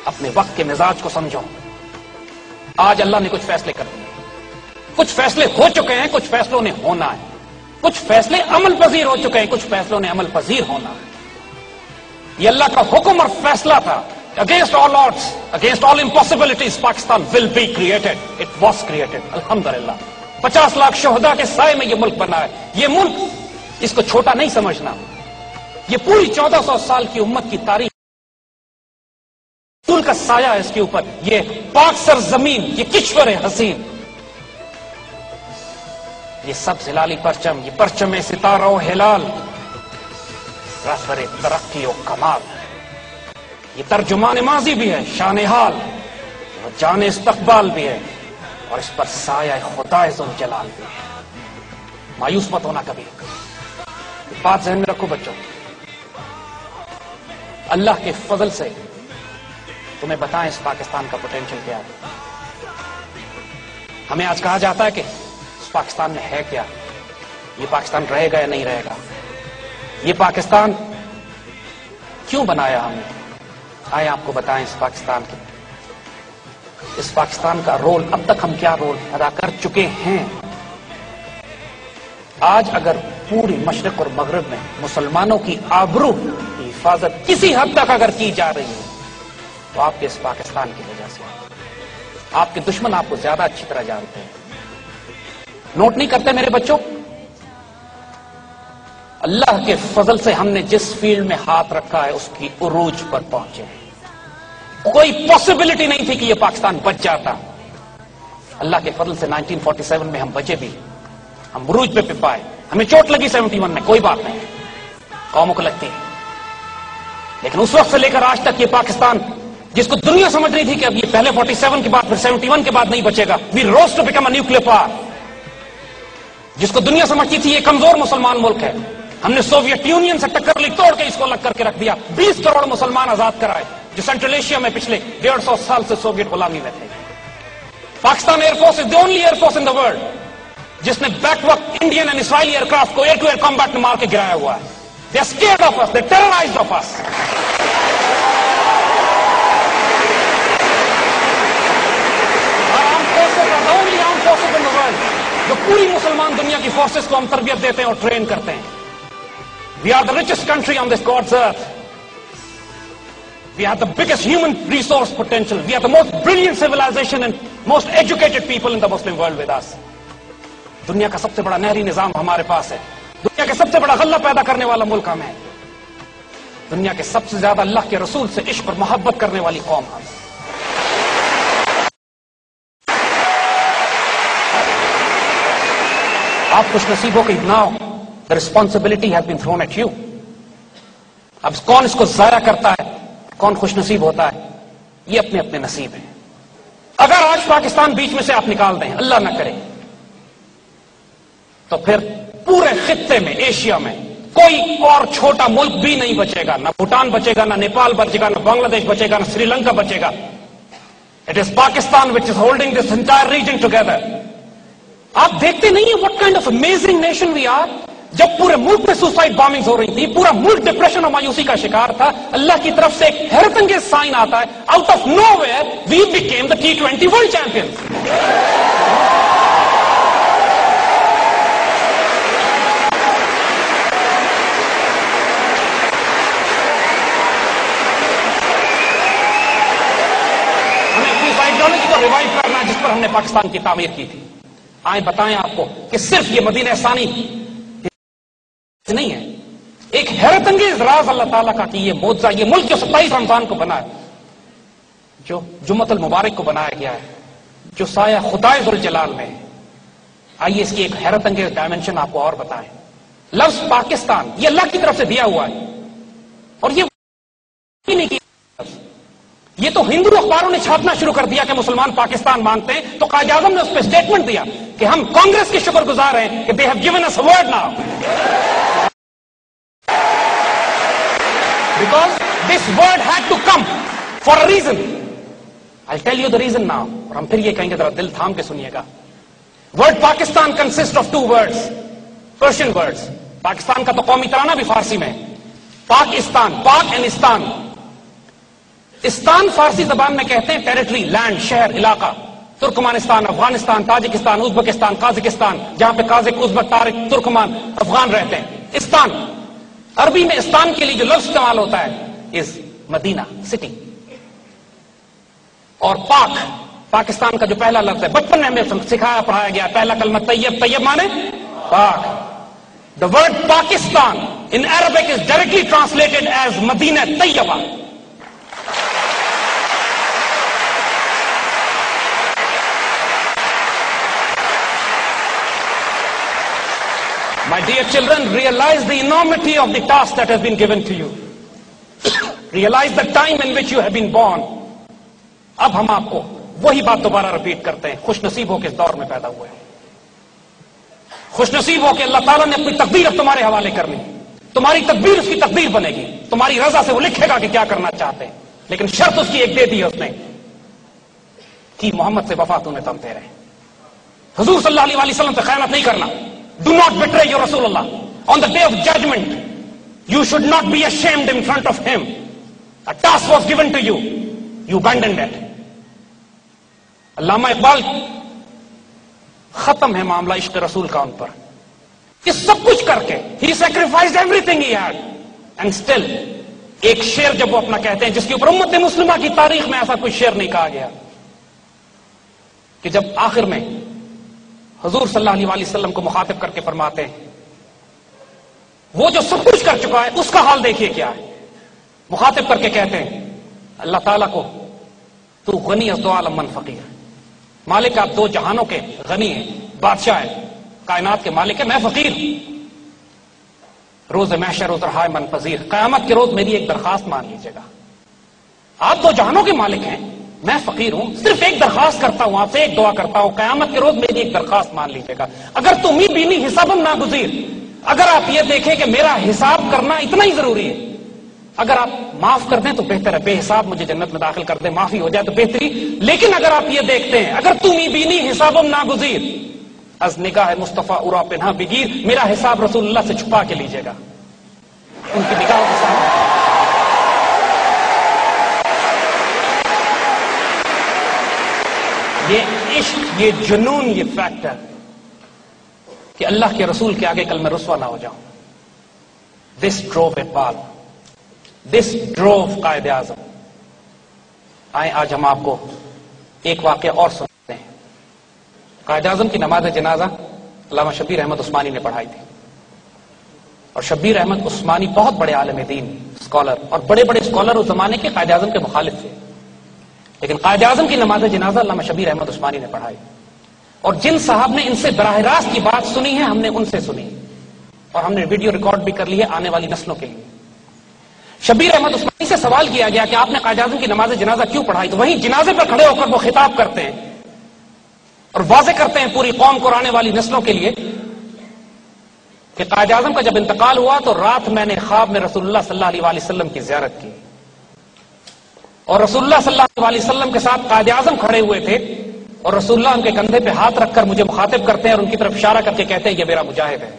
اپنے وقت کے مزاج کو سمجھو. آج اللہ نے کچھ فیصلے کر دیے, کچھ فیصلے ہو چکے ہیں, کچھ فیصلوں نے ہونا ہے, کچھ فیصلے عمل پذیر ہو چکے ہیں, کچھ فیصلوں نے عمل پذیر ہونا ہے. یہ اللہ کا حکم اور فیصلہ تھا. Against all odds, against all impossibilities, Pakistan will be created. It was created. الحمدللہ 50 لاکھ شہداء کے سائے میں یہ ملک بنا ہے. یہ ملک اس کو چھوٹا نہیں سمجھنا. یہ پوری 1400 سال کی امت کی تاریخ کا سایہ ہے اس کے اوپر. یہ پاک سرزمین, یہ کشور حسین, یہ سب ہلالی پرچم, یہ پرچم ستارہ و ہلال, رہبر ترقی و کمال. یہ ترجمان ماضی بھی ہے, شان حال, وہ جان استقبال بھی ہے, اور اس پر سایہ خدا ذوالجلال بھی ہے. مایوس مت ہونا کبھی. بات ذہن میں رکھو بچوں, اللہ کے فضل سے تمہیں بتائیں اس پاکستان کا پوٹینشیل کیا ہے. ہمیں آج کہا جاتا ہے کہ اس پاکستان میں ہے کیا, یہ پاکستان رہے گا یا نہیں رہے گا, یہ پاکستان کیوں بنایا ہم نے. آئے آپ کو بتائیں اس پاکستان کے, اس پاکستان کا رول, اب تک ہم کیا رول ادا کر چکے ہیں. آج اگر پوری مشرق اور مغرب میں مسلمانوں کی آبرو کی حفاظت کسی حد تک اگر کی جا رہی ہے تو آپ کے اس پاکستان کی وجہ سے. آپ کے دشمن آپ کو زیادہ اچھی طرح جانتے ہیں. نوٹ نہیں کرتے میرے بچوں, اللہ کے فضل سے ہم نے جس فیلڈ میں ہاتھ رکھا ہے اس کی عروج پر پہنچے. کوئی پاسبلٹی نہیں تھی کہ یہ پاکستان بچ جاتا. اللہ کے فضل سے 1947 میں ہم بچے بھی, ہم عروج پہ پائے. ہمیں چوٹ لگی 71 میں, کوئی بات نہیں, قوموں کو لگتی ہے, لیکن اس وقت سے لے کر آج تک یہ پاکستان جس کو دنیا سمجھ رہی تھی کہ اب یہ پہلے 47 کے بعد پھر 71 کے بعد نہیں بچے گا, we rose to become a nuclear power. جس کو دنیا سمجھتی تھی یہ کمزور مسلمان ملک ہے, ہم نے سوویت یونین سے ٹکر لی, توڑ کے اس کو الگ کر کے رکھ دیا. 20 کروڑ مسلمان آزاد کرائے جو سینٹرل ایشیا میں پچھلے 150 سال سے سوویت غلامی میں تھے. Pakistan air force is the only air force in the world جس نے بیک وقت انڈین اینڈ اسرائیلی ایئر کرافٹ کو ایئر ٹو ایئر کمبیٹ میں مار کے گرایا ہوا ہے. They are scared of us, they terrorised of us. جو پوری مسلمان دنیا کی فورسز کو ہم تربیت دیتے ہیں اور ٹرین کرتے ہیں. We are the richest country on this god's earth. We are the biggest human resource potential. We are the most brilliant civilization and most educated people in the Muslim world with us. دنیا کا سب سے بڑا نہری نظام ہمارے پاس ہے. دنیا کا سب سے بڑا غلہ پیدا کرنے والا ملک ہم ہے. دنیا کے سب سے زیادہ اللہ کے رسول سے عشق اور محبت کرنے والی قوم ہم ہے. آپ خوش نصیب ہو کہ now the responsibility has been thrown at you. اب کون اس کو ضائع کرتا ہے, کون خوش نصیب ہوتا ہے, یہ اپنے اپنے نصیب ہیں. اگر آج پاکستان بیچ میں سے آپ نکال دیں, اللہ نہ کرے, تو پھر پورے خطے میں, ایشیا میں کوئی اور چھوٹا ملک بھی نہیں بچے گا. نہ بھوٹان بچے گا, نہ نیپال بچے گا, نہ بنگلہ دیش بچے گا, نہ سری لنکا بچے گا. It is Pakistan which is holding this entire region together. آپ دیکھتے نہیں ہیں what kind of amazing nation we are. جب پورے ملک میں سوسائڈ بامبنگز ہو رہی تھی, پورا ملک ڈپریشن اور مایوسی کا شکار تھا, اللہ کی طرف سے ایک حیرت انگیز سائن آتا ہے, out of nowhere we became the T20 world champion. ہمیں اپنی آئیڈیالوجی کو ریوائو کرنا ہے جس پر ہم نے پاکستان کی تعمیر کی تھی. آئیں بتائیں آپ کو کہ صرف یہ مدینہ ثانی نہیں ہے, ایک حیرت انگیز راز اللہ تعالیٰ کا کہ یہ معجزہ, یہ ملک جو 27 رمضان کو بنا ہے, جو جمعۃ المبارک کو بنایا گیا ہے, جو سایہ خدا ذوالجلال میں ہے. آئیے اس کی ایک حیرت انگیز ڈائمنشن آپ کو اور بتائیں. لفظ پاکستان یہ اللہ کی طرف سے دیا ہوا ہے, اور یہ نہیں کی, یہ تو ہندو اخباروں نے چھاپنا شروع کر دیا کہ مسلمان پاکستان مانتے ہیں. تو قائد اعظم نے اس پہ اسٹیٹمنٹ دیا کہ ہم کانگریس کے شکر گزار ہیں کہ they have given us a word now. Because this word had to come for a reason. I'll tell you the reason now. اور ہم پھر یہ کہیں گے, ذرا دل تھام کے سنیے گا. Word Pakistan consists of two words, Persian words. Pakistan کا تو قومی ترانہ بھی فارسی میں. پاکستان, پاک اینڈ استان. استان فارسی زبان میں کہتے ہیں ٹیریٹری، لینڈ، شہر، علاقہ. Turkmenistan, Afghanistan, Tajikistan, Uzbekistan, Kazakhstan, جہاں پہ قازق، ازبک، تارک، ترکمان، افغان رہتے ہیں. استان، عربی میں استان کے لیے جو لفظ استعمال ہوتا ہے از مدینہ، سٹی. اور پاک، پاکستان کا جو پہلا لفظ ہے، بچپن میں ہمیں سکھایا پڑھایا گیا، پہلا کلمہ طیب، طیب مانے پاک. The word Pakistan in Arabic is directly translated as Madina Tayyiba. My dear children, realize the enormity of the task that has been given to you. Realize the time in which you have been born. اب ہم آپ کو وہی بات دوبارہ repeat کرتے ہیں. خوش نصیب ہو کے اس دور میں پیدا ہوئے. خوش نصیب ہو کے اللہ تعالیٰ نے اپنی تقدیر اب تمہارے حوالے کرنی. تمہاری تقدیر اس کی تقدیر بنے گی. تمہاری رضا سے وہ لکھے گا کہ کیا کرنا چاہتے ہیں. لیکن شرط اس کی ایک دے دی ہے اس نے کہ محمد سے وفا تمہیں تم دے رہے. حضور صلی اللہ علیہ وسلم سے خیانت نہیں کرنا. Do not betray your Rasulullah. On the day of judgment, you should not be ashamed in front of him. A task was given to you. You abandoned it. علامہ اقبال، ختم ہے معاملہ عشق رسول کا ان پر. یہ سب کچھ کر کے he sacrificed everything he had. And still, ایک شعر جب وہ اپنا کہتے ہیں جس کے اوپر امت مسلمہ کی تاریخ میں ایسا کوئی شعر نہیں کہا گیا، کہ جب آخر میں حضور صلی اللہ علیہ وسلم کو مخاطب کر کے فرماتے ہیں وہ جو سب کچھ کر چکا ہے اس کا حال دیکھیے کیا ہے. مخاطب کر کے کہتے ہیں اللہ تعالیٰ کو تو غنی از دو عالم من فقیر. مالک آپ دو جہانوں کے غنی ہیں، بادشاہ ہے، کائنات کے مالک ہے، میں فقیر. روز محشر روز رہائے من پذیر، قیامت کے روز میری ایک درخواست مان لیجیے گا. آپ دو جہانوں کے مالک ہیں، میں فقیر ہوں، صرف ایک درخواست کرتا ہوں آپ سے، ایک دعا کرتا ہوں، قیامت کے روز میری ایک درخواست مان لیجیے گا. اگر تم ہی بینی حسابم ناگزیر، اگر آپ یہ دیکھیں کہ میرا حساب کرنا اتنا ہی ضروری ہے، اگر آپ معاف کر دیں تو بہتر ہے، بے حساب مجھے جنت میں داخل کر دیں، معافی ہو جائے تو بہتری. لیکن اگر آپ یہ دیکھتے ہیں اگر تم ہی بینی حسابم ناگزیر از نگاہ مصطفیٰ اورا پنہا بگیر، میرا حساب رسول اللہ سے چھپا کے لیجیے گا. ان کی نگاہوں کے سامنے یہ عشق، یہ جنون، یہ فیکٹر کہ اللہ کے رسول کے آگے کل میں رسوا نہ ہو جاؤں. دس ڈروو اقبال، دس ڈروو قائد اعظم. آئیں آج ہم آپ کو ایک واقعہ اور سناتے ہیں. قائد اعظم کی نماز جنازہ علامہ شبیر احمد عثمانی نے پڑھائی تھی. اور شبیر احمد عثمانی بہت بڑے عالم دین، اسکالر، اور بڑے بڑے اسکالر اس زمانے کے قائد اعظم کے مخالف تھے. لیکن قائد اعظم کی نماز جنازہ علامہ شبیر احمد عثمانی نے پڑھائی. اور جن صاحب نے ان سے براہ راست کی بات سنی ہے ہم نے ان سے سنی، اور ہم نے ویڈیو ریکارڈ بھی کر لی ہے آنے والی نسلوں کے لیے. شبیر احمد عثمانی سے سوال کیا گیا کہ آپ نے قائد اعظم کی نماز جنازہ کیوں پڑھائی؟ تو وہیں جنازے پر کھڑے ہو کر وہ خطاب کرتے ہیں اور واضح کرتے ہیں پوری قوم کو اور آنے والی نسلوں کے لیے کہ قائد اعظم کا جب انتقال ہوا تو رات میں نے خواب میں رسول اللہ صلی اللہ علیہ وسلم کی زیارت کی، اور رسول اللہ صلی اللہ علیہ وسلم کے ساتھ قائد اعظم کھڑے ہوئے تھے، اور رسول اللہ ان کے کندھے پہ ہاتھ رکھ کر مجھے مخاطب کرتے ہیں اور ان کی طرف اشارہ کر کے کہتے ہیں یہ میرا مجاہد ہے.